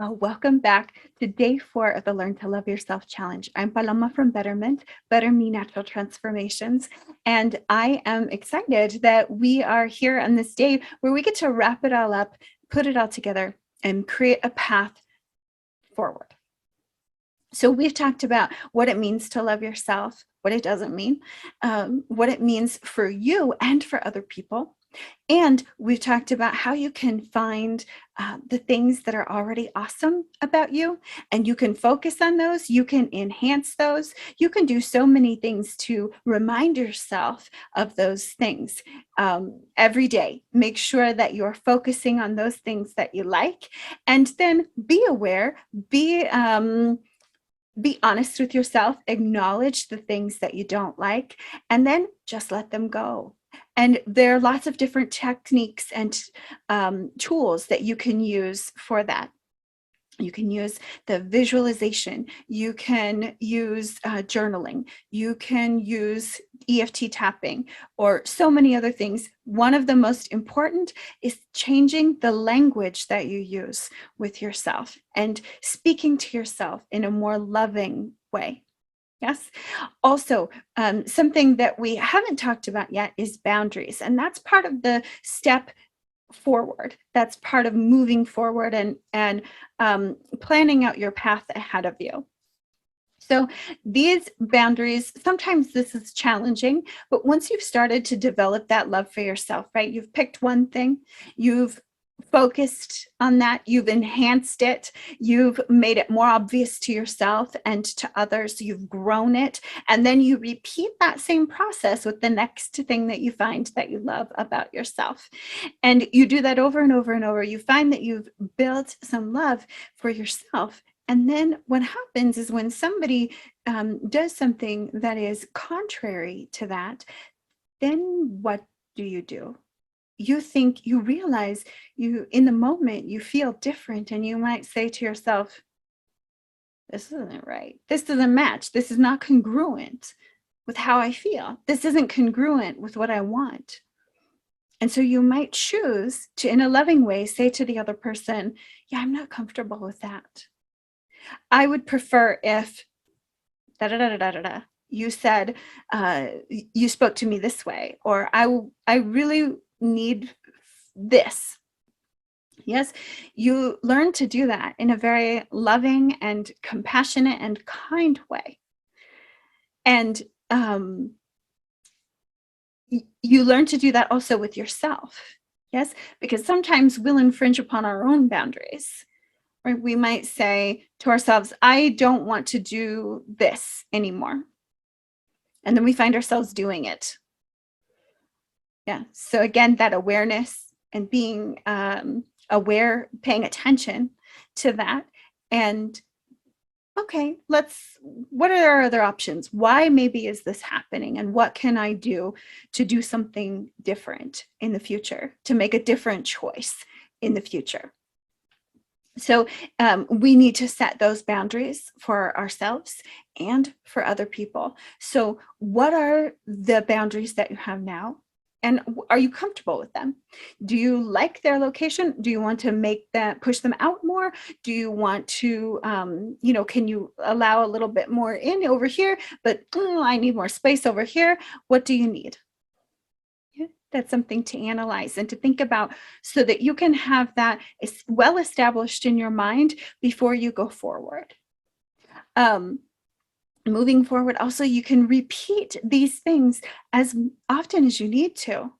Welcome back to day 4 of the Learn to Love Yourself Challenge. I'm Paloma from Betterment, Bettermenaturaltransformations, and I am excited that we are here on this day where we get to wrap it all up, put it all together, and create a path forward. So we've talked about what it means to love yourself, what it doesn't mean, what it means for you and for other people. And we've talked about how you can find the things that are already awesome about you, and you can focus on those, you can enhance those, you can do so many things to remind yourself of those things every day. Make sure that you're focusing on those things that you like, and then be aware, be honest with yourself, acknowledge the things that you don't like, and then just let them go. And there are lots of different techniques and tools that you can use for that. You can use the visualization, you can use journaling, you can use EFT tapping, or so many other things. One of the most important is changing the language that you use with yourself and speaking to yourself in a more loving way. Yes. Also, something that we haven't talked about yet is boundaries. And that's part of the step forward. That's part of moving forward and planning out your path ahead of you. So these boundaries, sometimes this is challenging, but once you've started to develop that love for yourself, right? You've picked one thing, you've focused on that, you've enhanced it, you've made it more obvious to yourself and to others, you've grown it, and then you repeat that same process with the next thing that you find that you love about yourself. And you do that over and over and over. You find that you've built some love for yourself. And then what happens is when somebody does something that is contrary to that, then what do? You realize in the moment, you feel different, and you might say to yourself, this isn't right. This doesn't match. This is not congruent with how I feel. This isn't congruent with what I want. And so you might choose to, in a loving way, say to the other person, yeah, I'm not comfortable with that. I would prefer if you said, you spoke to me this way, or I really need this. Yes, you learn to do that in a very loving and compassionate and kind way. And you learn to do that also with yourself. Yes, because sometimes we'll infringe upon our own boundaries. Right? We might say to ourselves, I don't want to do this anymore. And then we find ourselves doing it. Yeah. So again, that awareness and being aware, paying attention to that. And okay, what are our other options? Why maybe is this happening? And what can I do to do something different in the future, to make a different choice in the future? So we need to set those boundaries for ourselves and for other people. So what are the boundaries that you have now? And are you comfortable with them? Do you like their location? Do you want to push them out more? Do you want to, can you allow a little bit more in over here, but I need more space over here? What do you need? That's something to analyze and to think about so that you can have that well established in your mind before you go forward. Moving forward, also, you can repeat these things as often as you need to.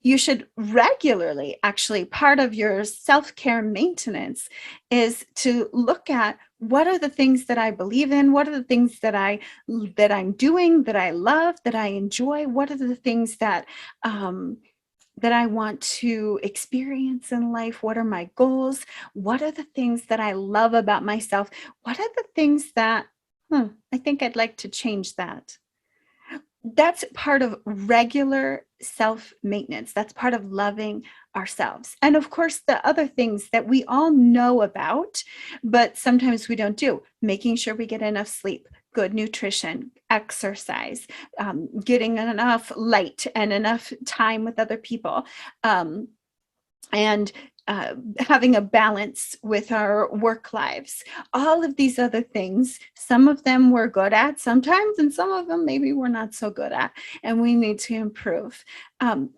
You should regularly, actually, part of your self-care maintenance is to look at what are the things that I believe in, what are the things that I'm doing, that I love, that I enjoy, what are the things that I want to experience in life, what are my goals, what are the things that I love about myself, what are the things that, I think I'd like to change that. That's part of regular self-maintenance. That's part of loving ourselves. And of course, the other things that we all know about, but sometimes we don't do, making sure we get enough sleep, good nutrition, exercise, getting enough light and enough time with other people, and having a balance with our work lives, all of these other things. Some of them we're good at sometimes, and some of them maybe we're not so good at, and we need to improve.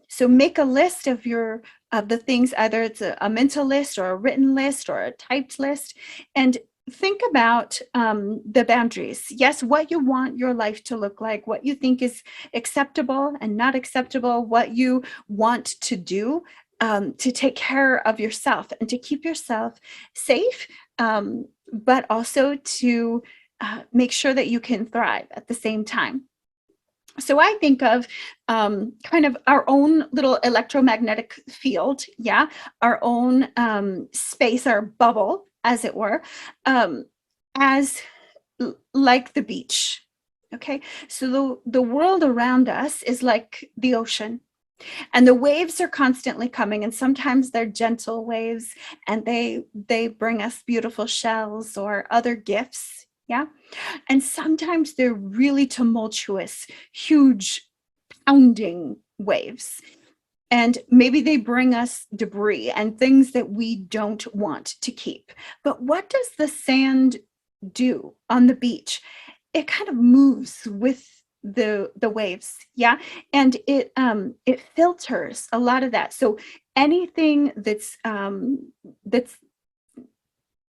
So make a list of the things, either it's a mental list or a written list or a typed list, and think about the boundaries. Yes, what you want your life to look like, what you think is acceptable and not acceptable, what you want to do to take care of yourself and to keep yourself safe, but also to make sure that you can thrive at the same time. So I think of kind of our own little electromagnetic field, yeah, our own space, our bubble, as it were, as like the beach. Okay, so the world around us is like the ocean. And the waves are constantly coming, and sometimes they're gentle waves, and they bring us beautiful shells or other gifts, yeah. And sometimes they're really tumultuous, huge, pounding waves, and maybe they bring us debris and things that we don't want to keep. But what does the sand do on the beach? It kind of moves with the waves, yeah, and it filters a lot of that. So anything that's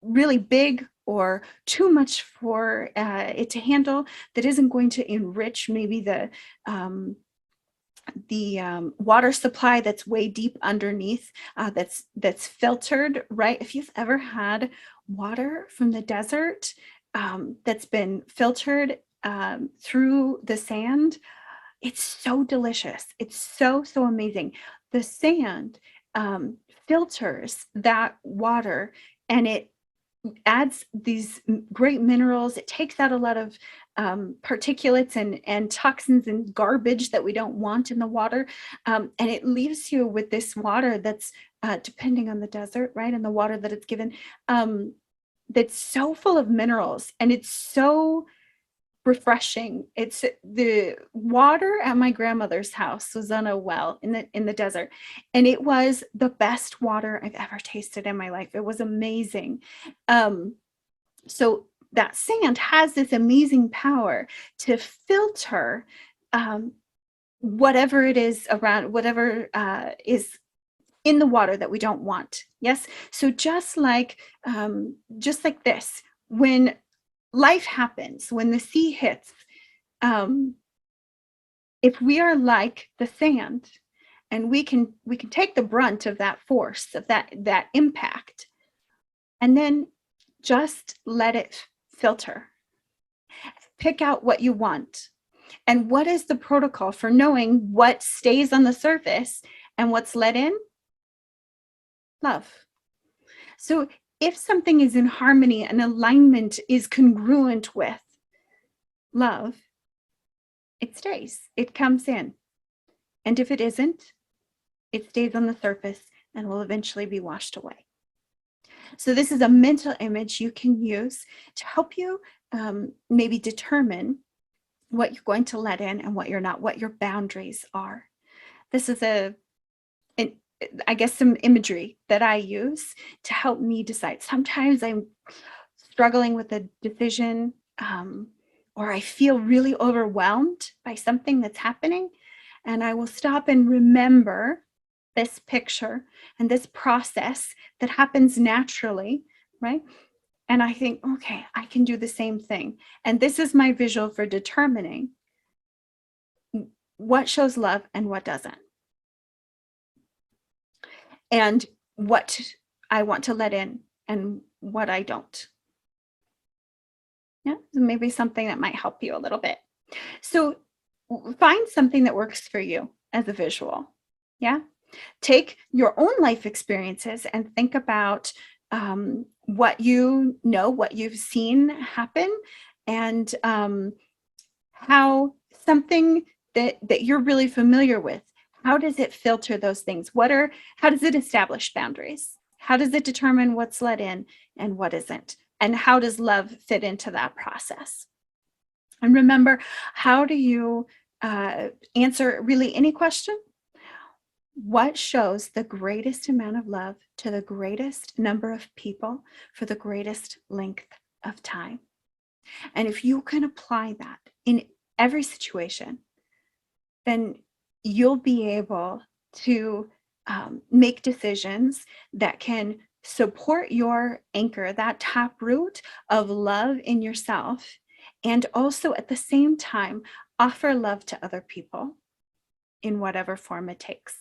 really big or too much for it to handle, that isn't going to enrich maybe the water supply that's way deep underneath, that's filtered, right? If you've ever had water from the desert that's been filtered through the sand, it's so delicious. It's so amazing. The sand filters that water, and it adds these great minerals. It takes out a lot of particulates and toxins and garbage that we don't want in the water. And it leaves you with this water that's, depending on the desert, right, and the water that it's given, that's so full of minerals, and it's so refreshing. It's the water at my grandmother's house was on a well in the desert, and it was the best water I've ever tasted in my life. It was amazing. So that sand has this amazing power to filter whatever it is around, whatever is in the water that we don't want. Yes. So just like this, when life happens, when the sea hits, if we are like the sand, and we can take the brunt of that force, of that impact, and then just let it filter. Pick out what you want. And what is the protocol for knowing what stays on the surface and what's let in? Love. So if something is in harmony and alignment is congruent with love, it stays, it comes in. And if it isn't, it stays on the surface and will eventually be washed away. So this is a mental image you can use to help you maybe determine what you're going to let in and what you're not, what your boundaries are. This is I guess some imagery that I use to help me decide. Sometimes I'm struggling with a decision, or I feel really overwhelmed by something that's happening, and I will stop and remember this picture and this process that happens naturally, right? And I think, okay, I can do the same thing. And this is my visual for determining what shows love and what doesn't, and what I want to let in and what I don't. Yeah, so maybe something that might help you a little bit. So find something that works for you as a visual. Yeah. Take your own life experiences and think about what you know, what you've seen happen, and how something that you're really familiar with, how does it filter those things? How does it establish boundaries? How does it determine what's let in and what isn't? And how does love fit into that process? And remember, how do you answer really any question? What shows the greatest amount of love to the greatest number of people for the greatest length of time? And if you can apply that in every situation, then you'll be able to make decisions that can support your anchor, that tap root of love in yourself, and also at the same time offer love to other people in whatever form it takes.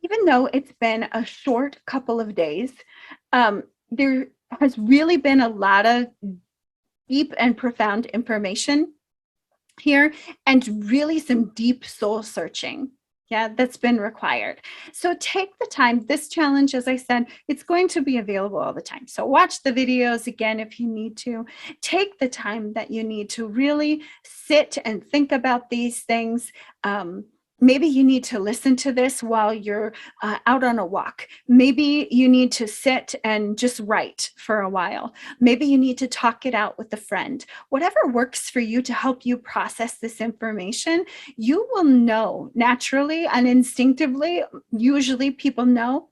Even though it's been a short couple of days, there has really been a lot of deep and profound information here, and really some deep soul searching. Yeah, that's been required. So take the time. This challenge, as I said, it's going to be available all the time. So watch the videos again if you need to. Take the time that you need to really sit and think about these things. Maybe you need to listen to this while you're out on a walk. Maybe you need to sit and just write for a while. Maybe you need to talk it out with a friend. Whatever works for you to help you process this information, you will know naturally and instinctively. Usually people know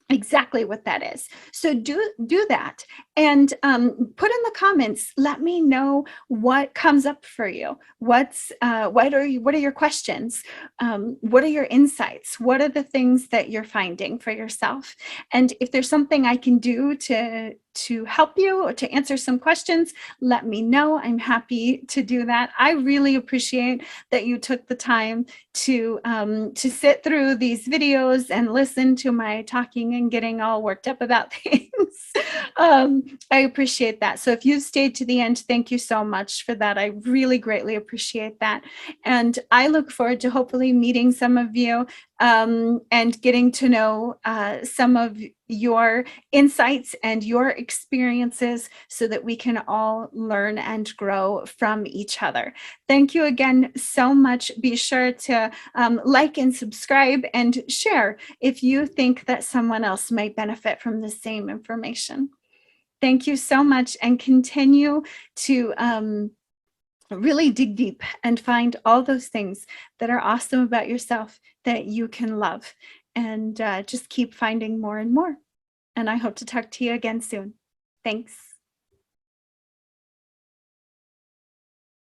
exactly what that is. So do that, and put in the comments. Let me know what comes up for you. What are your questions? What are your insights? What are the things that you're finding for yourself? And if there's something I can do to help you or to answer some questions, let me know. I'm happy to do that. I really appreciate that you took the time to sit through these videos and listen to my talking and getting all worked up about things. I appreciate that. So if you stayed to the end, thank you so much for that. I really greatly appreciate that. And I look forward to hopefully meeting some of you and getting to know some of your insights and your experiences so that we can all learn and grow from each other. Thank you again so much. Be sure to like and subscribe and share if you think that someone else might benefit from the same information. Thank you so much, and continue to really dig deep and find all those things that are awesome about yourself that you can love, and just keep finding more and more. And I hope to talk to you again soon. Thanks.